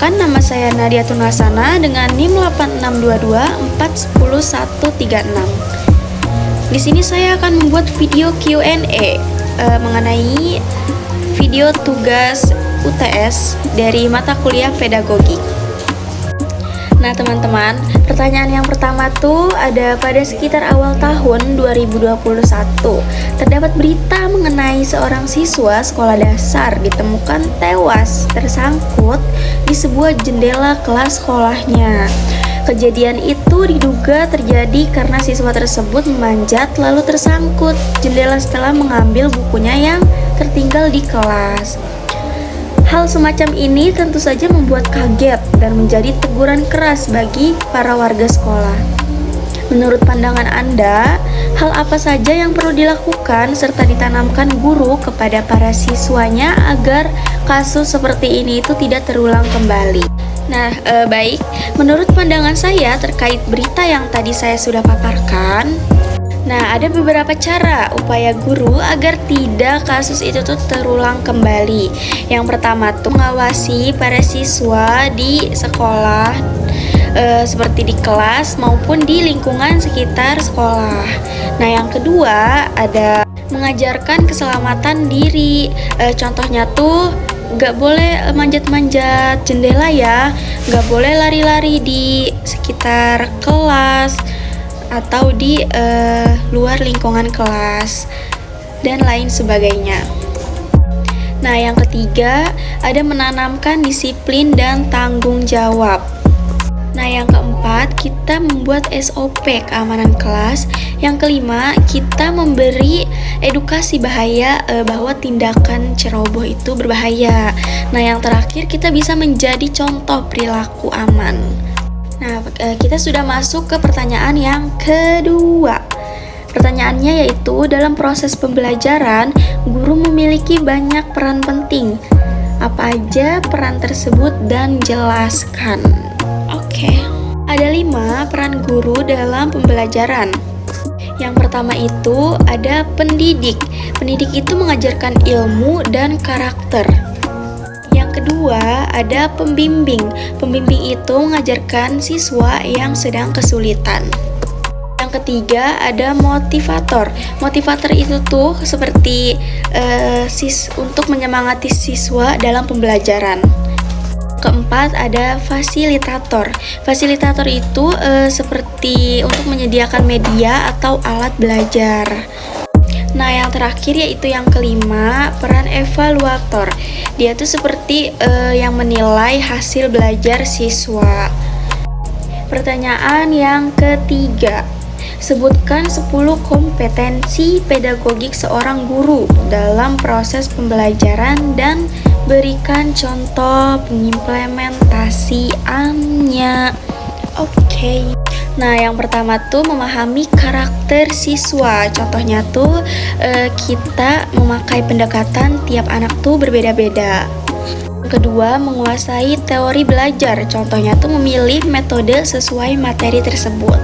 Perkenalkan, nama saya Nadia Tunasana dengan NIM 8622410136. Di sini saya akan membuat video Q&A mengenai video tugas UTS dari mata kuliah pedagogi. Nah teman-teman, pertanyaan yang pertama tuh ada pada sekitar awal tahun 2021 terdapat berita mengenai seorang siswa sekolah dasar ditemukan tewas tersangkut di sebuah jendela kelas sekolahnya. Kejadian itu diduga terjadi karena siswa tersebut memanjat lalu tersangkut jendela setelah mengambil bukunya yang tertinggal di kelas. Hal semacam ini tentu saja membuat kaget dan menjadi teguran keras bagi para warga sekolah. Menurut pandangan Anda, hal apa saja yang perlu dilakukan serta ditanamkan guru kepada para siswanya agar kasus seperti ini itu tidak terulang kembali? Nah, baik, menurut pandangan saya terkait berita yang tadi saya sudah paparkan, nah, ada beberapa cara upaya guru agar tidak kasus itu tuh terulang kembali. Yang pertama tuh mengawasi para siswa di sekolah, seperti di kelas maupun di lingkungan sekitar sekolah. Nah, yang kedua ada mengajarkan keselamatan diri. Contohnya tuh nggak boleh manjat-manjat jendela ya, nggak boleh lari-lari di sekitar kelas atau di luar lingkungan kelas dan lain sebagainya. Nah, yang ketiga ada menanamkan disiplin dan tanggung jawab. Nah, yang keempat kita membuat SOP keamanan kelas. Yang kelima kita memberi edukasi bahaya bahwa tindakan ceroboh itu berbahaya. Nah, yang terakhir kita bisa menjadi contoh perilaku aman. Nah, kita sudah masuk ke pertanyaan yang kedua. Pertanyaannya yaitu, dalam proses pembelajaran, guru memiliki banyak peran penting. Apa aja peran tersebut dan jelaskan. Oke. Ada 5 peran guru dalam pembelajaran. Yang pertama itu ada pendidik. Pendidik itu mengajarkan ilmu dan karakter. Yang kedua, ada pembimbing. Pembimbing itu mengajarkan siswa yang sedang kesulitan. Yang ketiga, ada motivator. Motivator itu tuh seperti untuk menyemangati siswa dalam pembelajaran. Keempat, ada fasilitator. Fasilitator itu seperti untuk menyediakan media atau alat belajar. Nah, yang terakhir yaitu yang kelima, peran evaluator. Dia tuh seperti yang menilai hasil belajar siswa. Pertanyaan yang ketiga, sebutkan 10 kompetensi pedagogik seorang guru dalam proses pembelajaran dan berikan contoh pengimplementasiannya. Oke. Nah, yang pertama tuh memahami karakter siswa. Contohnya tuh kita memakai pendekatan tiap anak tuh berbeda-beda. Yang kedua, menguasai teori belajar. Contohnya tuh memilih metode sesuai materi tersebut.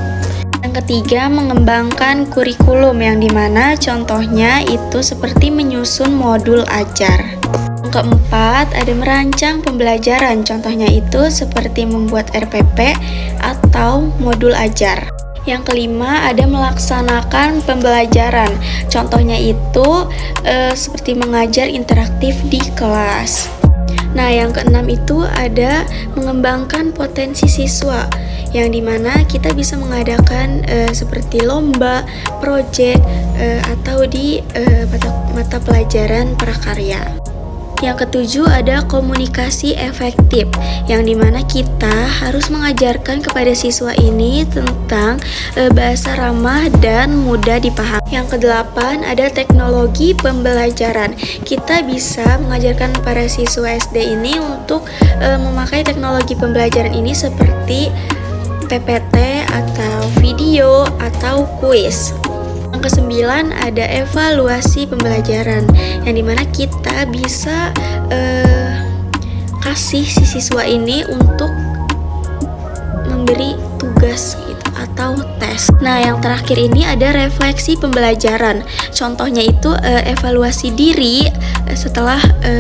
Yang ketiga, mengembangkan kurikulum yang dimana contohnya itu seperti menyusun modul ajar. Yang keempat, ada merancang pembelajaran. Contohnya itu seperti membuat RPP atau modul ajar. Yang kelima, ada melaksanakan pembelajaran. Contohnya itu seperti mengajar interaktif di kelas. Nah, yang keenam itu ada mengembangkan potensi siswa, yang dimana kita bisa mengadakan seperti lomba, proyek, atau di mata pelajaran prakarya. Yang ketujuh ada komunikasi efektif, yang dimana kita harus mengajarkan kepada siswa ini tentang bahasa ramah dan mudah dipahami. Yang kedelapan ada teknologi pembelajaran. Kita bisa mengajarkan para siswa SD ini untuk memakai teknologi pembelajaran ini seperti PPT atau video atau kuis. Yang kesembilan ada evaluasi pembelajaran, yang dimana kita bisa kasih si siswa ini untuk memberi tugas gitu, atau tes. UTS. Nah, yang terakhir ini ada refleksi pembelajaran. Contohnya itu evaluasi diri setelah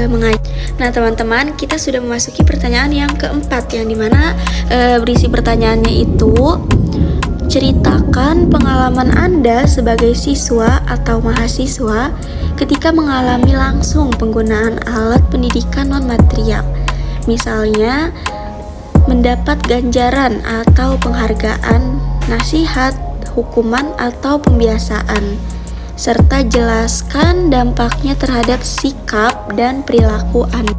mengajar. Nah, teman-teman, kita sudah memasuki pertanyaan yang keempat, yang dimana berisi pertanyaannya itu: ceritakan pengalaman Anda sebagai siswa atau mahasiswa ketika mengalami langsung penggunaan alat pendidikan non-material. Misalnya, mendapat ganjaran atau penghargaan, nasihat, hukuman, atau pembiasaan, serta jelaskan dampaknya terhadap sikap dan perilaku Anda.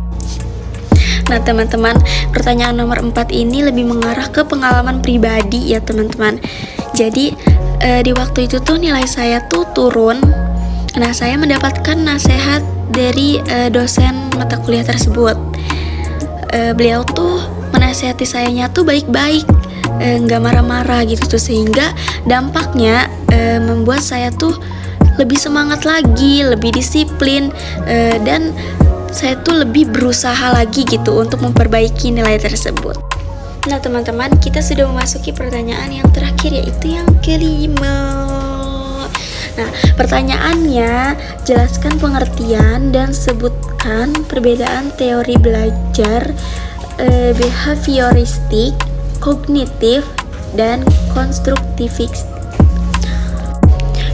Nah, teman-teman, pertanyaan nomor 4 ini lebih mengarah ke pengalaman pribadi ya, teman-teman. Jadi, di waktu itu tuh nilai saya tuh turun. Nah, saya mendapatkan nasihat dari dosen mata kuliah tersebut. Beliau tuh menasihati sayanya tuh baik-baik, nggak marah-marah gitu tuh, sehingga dampaknya membuat saya tuh lebih semangat lagi, lebih disiplin, dan saya tuh lebih berusaha lagi gitu untuk memperbaiki nilai tersebut. Nah, teman-teman, kita sudah memasuki pertanyaan yang terakhir, yaitu yang kelima. Nah, pertanyaannya, jelaskan pengertian dan sebutkan perbedaan teori belajar behavioristik, kognitif, dan konstruktivis.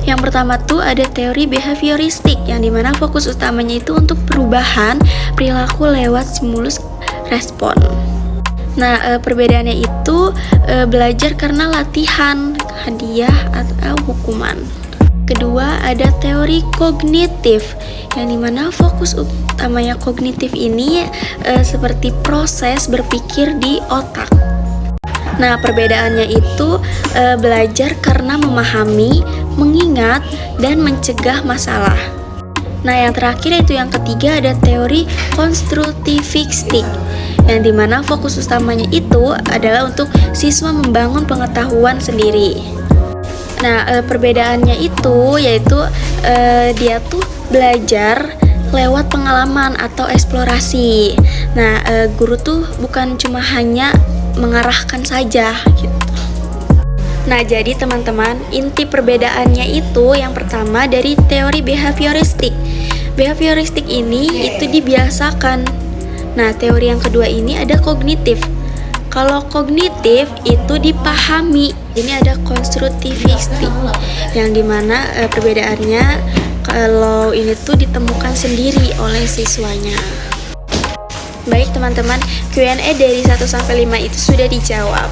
Yang pertama tuh ada teori behavioristik, yang dimana fokus utamanya itu untuk perubahan perilaku lewat stimulus respon. Nah, perbedaannya itu belajar karena latihan, hadiah, atau hukuman. Kedua, ada teori kognitif, yang dimana fokus utamanya kognitif ini seperti proses berpikir di otak. Nah, perbedaannya itu belajar karena memahami, mengingat, dan mencegah masalah. Nah, yang terakhir yaitu yang ketiga, ada teori konstruktivistik, yang dimana fokus utamanya itu adalah untuk siswa membangun pengetahuan sendiri. Nah, perbedaannya itu yaitu dia tuh belajar lewat pengalaman atau eksplorasi. Nah, guru tuh bukan cuma hanya mengarahkan saja gitu. Nah, jadi teman-teman, inti perbedaannya itu yang pertama dari teori behavioristik. Behavioristik ini itu dibiasakan. Nah, teori yang kedua ini ada kognitif. Kalau kognitif itu dipahami. Ini ada konstruktivistik, yang dimana perbedaannya kalau ini tuh ditemukan sendiri oleh siswanya. Baik teman-teman, Q&A dari 1 sampai 5 itu sudah dijawab.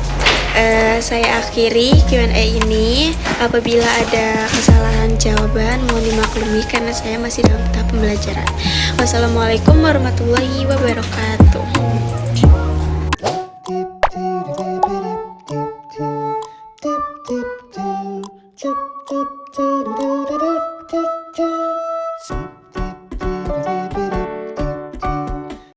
Saya akhiri Q&A ini. Apabila ada kesalahan jawaban, mohon dimaklumi karena saya masih dalam tahap pembelajaran. Wassalamualaikum warahmatullahi wabarakatuh.